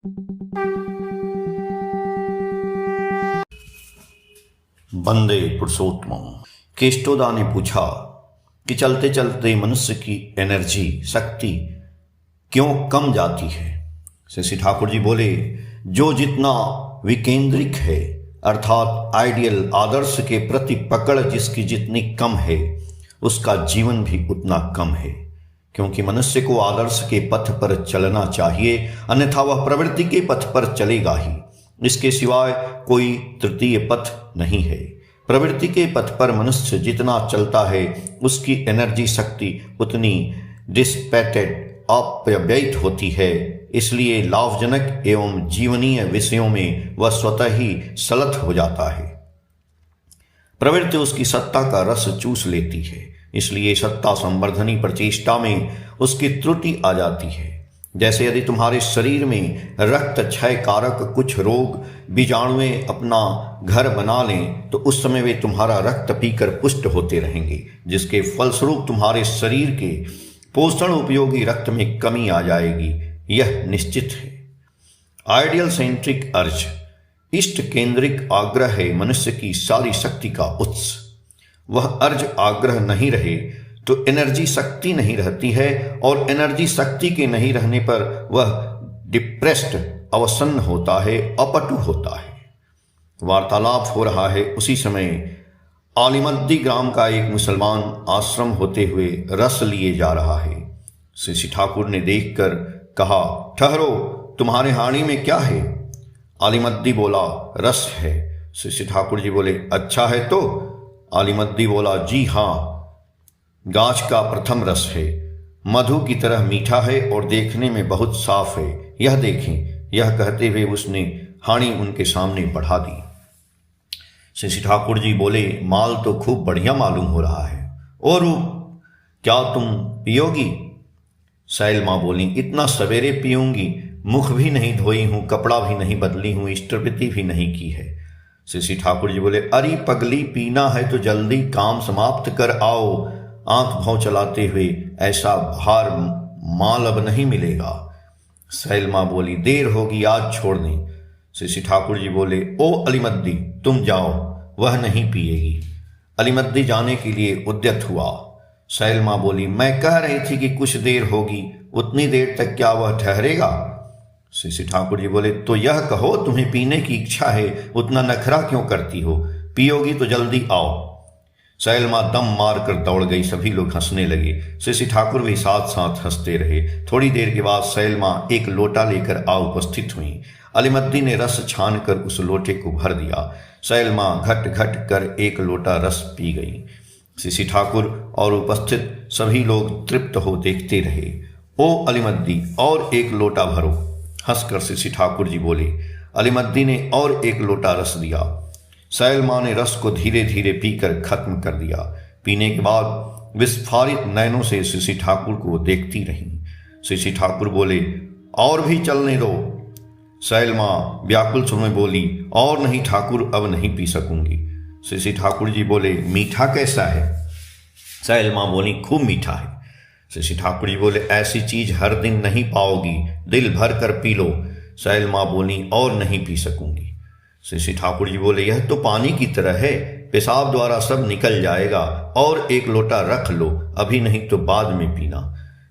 वंदे पुरुषोत्तम। केष्टोदा ने पूछा कि चलते चलते मनुष्य की एनर्जी शक्ति क्यों कम जाती है। शशि ठाकुर जी बोले, जो जितना विकेंद्रिक है अर्थात आइडियल आदर्श के प्रति पकड़ जिसकी जितनी कम है उसका जीवन भी उतना कम है, क्योंकि मनुष्य को आदर्श के पथ पर चलना चाहिए, अन्यथा वह प्रवृत्ति के पथ पर चलेगा ही। इसके सिवाय कोई तृतीय पथ नहीं है। प्रवृत्ति के पथ पर मनुष्य जितना चलता है उसकी एनर्जी शक्ति उतनी डिस्पेटेड अपव्ययित होती है, इसलिए लाभजनक एवं जीवनीय विषयों में वह स्वतः ही सलथ हो जाता है। प्रवृत्ति उसकी सत्ता का रस चूस लेती है, इसलिए सत्ता संवर्धनी प्रचेष्टा में उसकी त्रुटि आ जाती है। जैसे यदि तुम्हारे शरीर में रक्त क्षय कारक कुछ रोग बीजाणुएं अपना घर बना लें तो उस समय वे तुम्हारा रक्त पीकर पुष्ट होते रहेंगे, जिसके फलस्वरूप तुम्हारे शरीर के पोषण उपयोगी रक्त में कमी आ जाएगी, यह निश्चित है। आइडियल सेंट्रिक अर्ज, इष्ट केंद्रिक आग्रह है मनुष्य की सारी शक्ति का उत्स। वह अर्ज आग्रह नहीं रहे तो एनर्जी शक्ति नहीं रहती है, और एनर्जी शक्ति के नहीं रहने पर वह डिप्रेस्ड अवसन्न होता है, अपटु होता है। वार्तालाप हो रहा है, उसी समय आलिमद्दी ग्राम का एक मुसलमान आश्रम होते हुए रस लिए जा रहा है। शशि ठाकुर ने देखकर कहा, ठहरो, तुम्हारे हाड़ी में क्या है? आलिमद्दी बोला, रस है। शशि ठाकुर जी बोले, अच्छा है तो? आलिमद्दी बोला, जी हाँ, गाछ का प्रथम रस है, मधु की तरह मीठा है और देखने में बहुत साफ है, यह देखें। यह कहते हुए उसने हाड़ी उनके सामने बढ़ा दी। शशि ठाकुर जी बोले, माल तो खूब बढ़िया मालूम हो रहा है। और क्या तुम पियोगी? सैल माँ बोली, इतना सवेरे पीऊंगी, मुख भी नहीं धोई हूं, कपड़ा भी नहीं बदली हूं, इष्टवृत्ति भी नहीं की है। शशि ठाकुर जी बोले, अरे पगली, पीना है तो जल्दी काम समाप्त कर आओ। आंख भाव चलाते हुए, ऐसा भार माल अब नहीं मिलेगा। सैल माँ बोली, देर होगी, आज छोड़ दें। शशि ठाकुर जी बोले, ओ अलीमद्दी, तुम जाओ, वह नहीं पिएगी। अलीमद्दी जाने के लिए उद्यत हुआ। सैल माँ बोली, मैं कह रही थी कि कुछ देर होगी, उतनी देर तक क्या वह ठहरेगा? शशि ठाकुर जी बोले, तो यह कहो, तुम्हें पीने की इच्छा है, उतना नखरा क्यों करती हो? पियोगी तो जल्दी आओ। सैल माँ दम मारकर दौड़ गई, सभी लोग हंसने लगे। शशि ठाकुर भी साथ साथ हंसते रहे। थोड़ी देर के बाद सैल माँ एक लोटा लेकर आ उपस्थित हुई। अलीमद्दी ने रस छान कर उस लोटे को भर दिया। सैल माँ घट घट कर एक लोटा रस पी गई। शशि ठाकुर और उपस्थित सभी लोग तृप्त हो देखते रहे। ओ अलीमद्दी, और एक लोटा भरो, हंसकर शशि ठाकुर जी बोले। अलीमद्दी ने और एक लोटा रस दिया। सैल माँ ने रस को धीरे धीरे पीकर खत्म कर दिया। पीने के बाद विस्फारित नयनों से शशि ठाकुर को देखती रही। शशि ठाकुर बोले, और भी चलने दो। सैल माँ व्याकुल सुर में बोली, और नहीं ठाकुर, अब नहीं पी सकूंगी। शशि ठाकुर जी बोले, मीठा कैसा है? सैल माँ बोली, खूब मीठा है। शशि ठाकुर जी बोले, ऐसी चीज हर दिन नहीं पाओगी, दिल भर कर पी लो। सैल माँ बोली, और नहीं पी सकूंगी। शशि ठाकुर जी बोले, यह तो पानी की तरह है, पेशाब द्वारा सब निकल जाएगा, और एक लोटा रख लो, अभी नहीं तो बाद में पीना।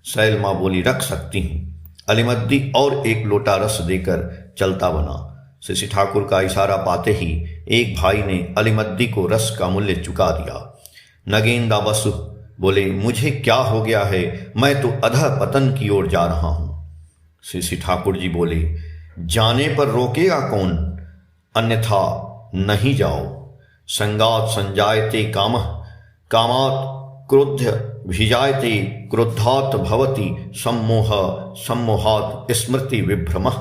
सैल माँ बोली, रख सकती हूँ। अलीमद्दी और एक लोटा रस देकर चलता बना। शशि ठाकुर का इशारा पाते ही एक भाई ने अलीमद्दी को रस का मूल्य चुका दिया। नगेंदा बसु बोले, मुझे क्या हो गया है, मैं तो अधः पतन की ओर जा रहा हूँ। शशि ठाकुर जी बोले, जाने पर रोकेगा कौन, अन्यथा नहीं जाओ। संगात संजायते कामः, कामात् क्रोध्य भिजायते, क्रोधात् भवति सम्मोह, सम्मोहात् स्मृति विभ्रमः,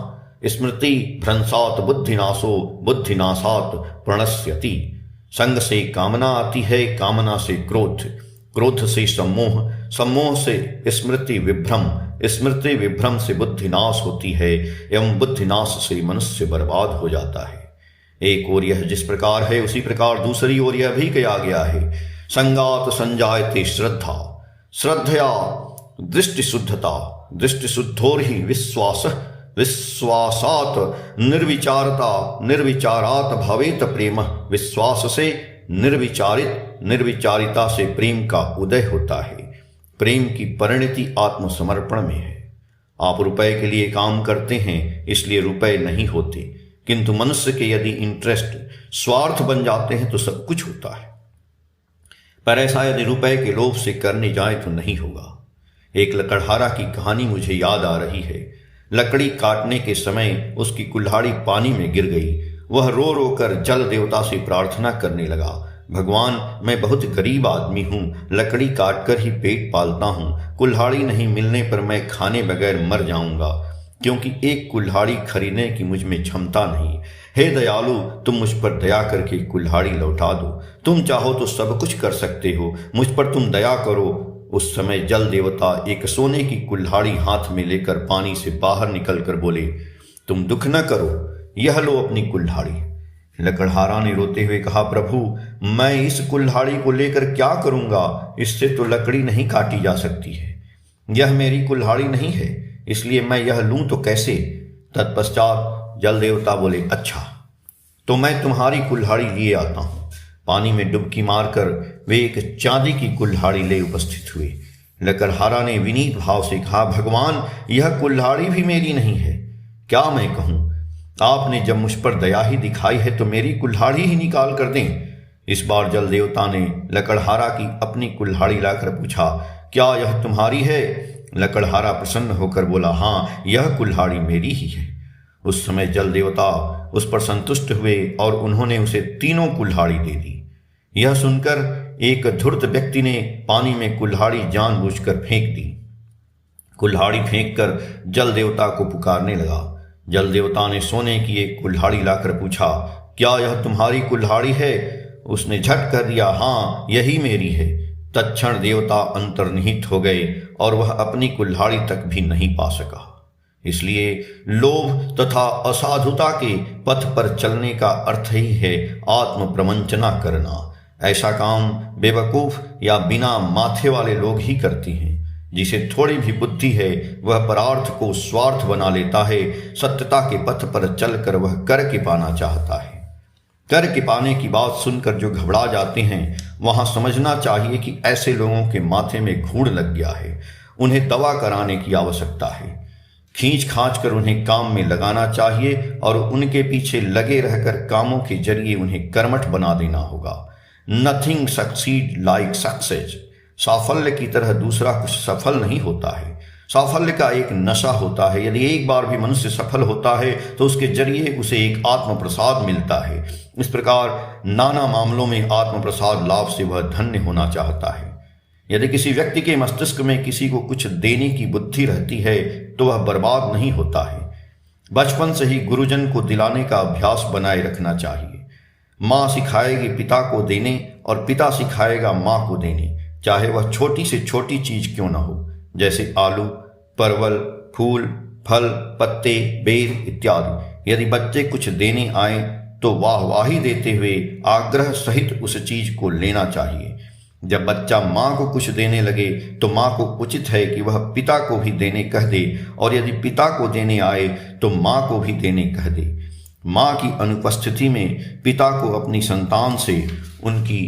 स्मृति भ्रंशात् बुद्धिनाशो, बुद्धिनाशात् प्रणश्यति। संग से कामना आती है, कामना से क्रोध, क्रोध से सम्मोह, सम्मोह से स्मृति विभ्रम, स्मृति विभ्रम से बुद्धिनाश होती है, एवं बुद्धिनाश से मनुष्य बर्बाद हो जाता है। एक ओर यह जिस प्रकार है उसी प्रकार दूसरी ओर यह भी कहा गया है। संगात संजायते श्रद्धा, श्रद्धया दृष्टि शुद्धता, दृष्टि शुद्धोर ही विश्वास, विश्वासात निर्विचारता निर्विचारात भवेत प्रेम। विश्वास से निर्विचारित, निर्विचारिता से प्रेम का उदय होता है। प्रेम की परिणति आत्मसमर्पण में है। आप रुपए के लिए काम करते हैं, इसलिए रुपए नहीं होते, किंतु मनुष्य के यदि इंटरेस्ट स्वार्थ बन जाते हैं तो सब कुछ होता है। पर ऐसा यदि रुपए के लोभ से करने जाए तो नहीं होगा। एक लकड़हारा की कहानी मुझे याद आ रही है। लकड़ी काटने के समय उसकी कुल्हाड़ी पानी में गिर गई। वह रो रो कर जल देवता से प्रार्थना करने लगा, भगवान, मैं बहुत गरीब आदमी हूँ, लकड़ी काट कर ही पेट पालता हूँ, कुल्हाड़ी नहीं मिलने पर मैं खाने बगैर मर जाऊंगा, क्योंकि एक कुल्हाड़ी खरीदने की मुझ में क्षमता नहीं। हे दयालु, तुम मुझ पर दया करके कुल्हाड़ी लौटा दो। तुम चाहो तो सब कुछ कर सकते हो, मुझ पर तुम दया करो। उस समय जल देवता एक सोने की कुल्हाड़ी हाथ में लेकर पानी से बाहर निकलकर बोले, तुम दुख न करो, यह लो अपनी कुल्हाड़ी। लकड़हारा ने रोते हुए कहा, प्रभु, मैं इस कुल्हाड़ी को लेकर क्या करूंगा? इससे तो लकड़ी नहीं काटी जा सकती है। यह मेरी कुल्हाड़ी नहीं है, इसलिए मैं यह लूं तो कैसे? तत्पश्चात जल देवता बोले, अच्छा तो मैं तुम्हारी कुल्हाड़ी लिए आता हूं। पानी में डुबकी मारकर वे एक चांदी की कुल्हाड़ी ले उपस्थित हुए। लकड़हारा ने विनीत भाव से कहा, भगवान, यह कुल्हाड़ी भी मेरी नहीं है, क्या मैं कहूं? आपने जब मुझ पर दया ही दिखाई है तो मेरी कुल्हाड़ी ही निकाल कर दें। इस बार जल देवता ने लकड़हारा की अपनी कुल्हाड़ी लाकर पूछा, क्या यह तुम्हारी है? लकड़हारा प्रसन्न होकर बोला, हाँ, यह कुल्हाड़ी मेरी ही है। उस समय जल देवता उस पर संतुष्ट हुए और उन्होंने उसे तीनों कुल्हाड़ी दे दी। यह सुनकर एक धूर्त व्यक्ति ने पानी में कुल्हाड़ी जानबूझकर फेंक दी। कुल्हाड़ी फेंककर जल देवता को पुकारने लगा। जल देवता ने सोने की एक कुल्हाड़ी लाकर पूछा, क्या यह तुम्हारी कुल्हाड़ी है? उसने झट कर दिया, हाँ, यही मेरी है। तत्क्षण देवता अंतर्निहित हो गए और वह अपनी कुल्हाड़ी तक भी नहीं पा सका। इसलिए लोभ तथा असाधुता के पथ पर चलने का अर्थ ही है आत्म प्रवंचना करना। ऐसा काम बेवकूफ या बिना माथे वाले लोग ही करते हैं। जिसे थोड़ी भी बुद्धि है वह परार्थ को स्वार्थ बना लेता है। सत्यता के पथ पर चलकर वह करके पाना चाहता है। करके पाने की बात सुनकर जो घबरा जाते हैं, वहां समझना चाहिए कि ऐसे लोगों के माथे में घूड़ लग गया है। उन्हें दवा कराने की आवश्यकता है। खींच खांच कर उन्हें काम में लगाना चाहिए और उनके पीछे लगे रहकर कामों के जरिए उन्हें कर्मठ बना देना होगा। Nothing succeed like success. साफल्य की तरह दूसरा कुछ सफल नहीं होता है। साफल्य का एक नशा होता है। यदि एक बार भी मनुष्य सफल होता है तो उसके जरिए उसे एक आत्म प्रसाद मिलता है। इस प्रकार नाना मामलों में आत्म प्रसाद लाभ से वह धन्य होना चाहता है। यदि किसी व्यक्ति के मस्तिष्क में किसी को कुछ देने की बुद्धि रहती है तो वह बर्बाद नहीं होता है। बचपन से ही गुरुजन को दिलाने का अभ्यास बनाए रखना चाहिए। माँ सिखाएगी पिता को देने और पिता सिखाएगा माँ को देने, चाहे वह छोटी से छोटी चीज क्यों ना हो, जैसे आलू, परवल, फूल, फल, पत्ते, बेर इत्यादि। यदि बच्चे कुछ देने आए तो वाहवाही देते हुए आग्रह सहित उस चीज को लेना चाहिए। जब बच्चा माँ को कुछ देने लगे तो माँ को उचित है कि वह पिता को भी देने कह दे, और यदि पिता को देने आए तो माँ को भी देने कह दे। माँ की अनुपस्थिति में पिता को अपनी संतान से उनकी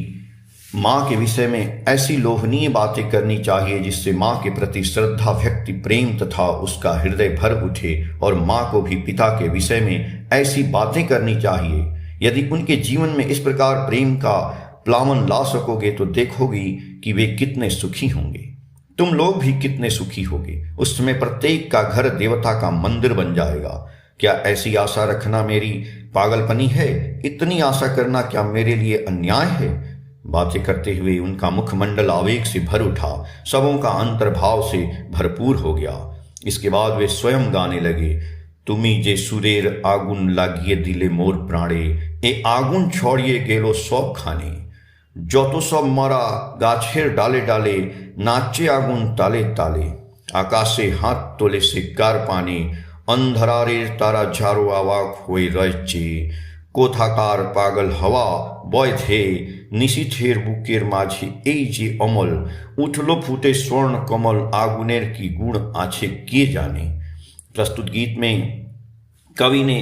माँ के विषय में ऐसी लोभनीय बातें करनी चाहिए जिससे माँ के प्रति श्रद्धा, व्यक्ति प्रेम तथा उसका हृदय भर उठे, और माँ को भी पिता के विषय में ऐसी बातें करनी चाहिए। यदि उनके जीवन में इस प्रकार प्रेम का प्लावन ला सकोगे तो देखोगी कि वे कितने सुखी होंगे। तुम लोग भी कितने सुखी होगे। उस समय प्रत्येक का घर देवता का मंदिर बन जाएगा। क्या ऐसी आशा रखना मेरी पागलपनी है? इतनी आशा करना क्या मेरे लिए अन्याय है? बातें करते हुए उनका मुखमंडल आवेग से भर उठा, सबों का अंतर्भाव से भरपूर हो गया। इसके बाद वे स्वयं गाने लगे, तुमी जे सुरेर आगुन लागिए दिले मोर प्राणे, ए आगुन छोड़िए गेलो सब खाने, যত সব মরা গাছের ডালে ডালে নাচে আগুন তালে তালে, আকাশে হাত তোলে সে কার পানে, অন্ধকারের তারা ঝাড়ো অবাক হয়ে রয়েছে, কোথাকার পাগল হাওয়া বয় ধে, নিশীথের বুকের মাঝে এই যে অমল, উঠল ফুটে স্বর্ণ কমল, আগুনের কি গুণ আছে কে জানে। प्रस्तुत गीत में कवि ने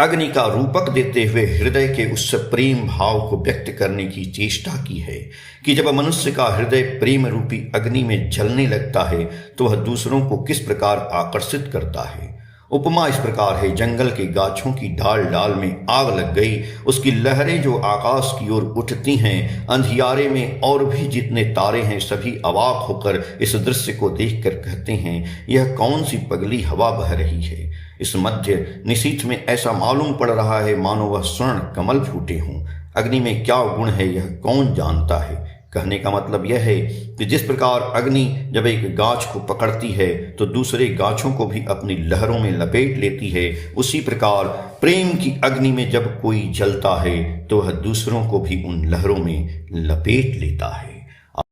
अग्नि का रूपक देते हुए हृदय के उस प्रेम भाव को व्यक्त करने की चेष्टा की है कि जब मनुष्य का हृदय प्रेम रूपी अग्नि में जलने लगता है तो वह दूसरों को किस प्रकार आकर्षित करता है। उपमा इस प्रकार है, जंगल के गाछों की डाल डाल में आग लग गई, उसकी लहरें जो आकाश की ओर उठती हैं, अंधियारे में और भी जितने तारे हैं सभी अवाक होकर इस दृश्य को देखकर कहते हैं यह कौन सी पगली हवा बह रही है। इस मध्य निशीथ में ऐसा मालूम पड़ रहा है मानो वह स्वर्ण कमल फूटे हों। अग्नि में क्या गुण है यह कौन जानता है। कहने का मतलब यह है कि जिस प्रकार अग्नि जब एक गाछ को पकड़ती है तो दूसरे गाछों को भी अपनी लहरों में लपेट लेती है, उसी प्रकार प्रेम की अग्नि में जब कोई जलता है तो वह दूसरों को भी उन लहरों में लपेट लेता है।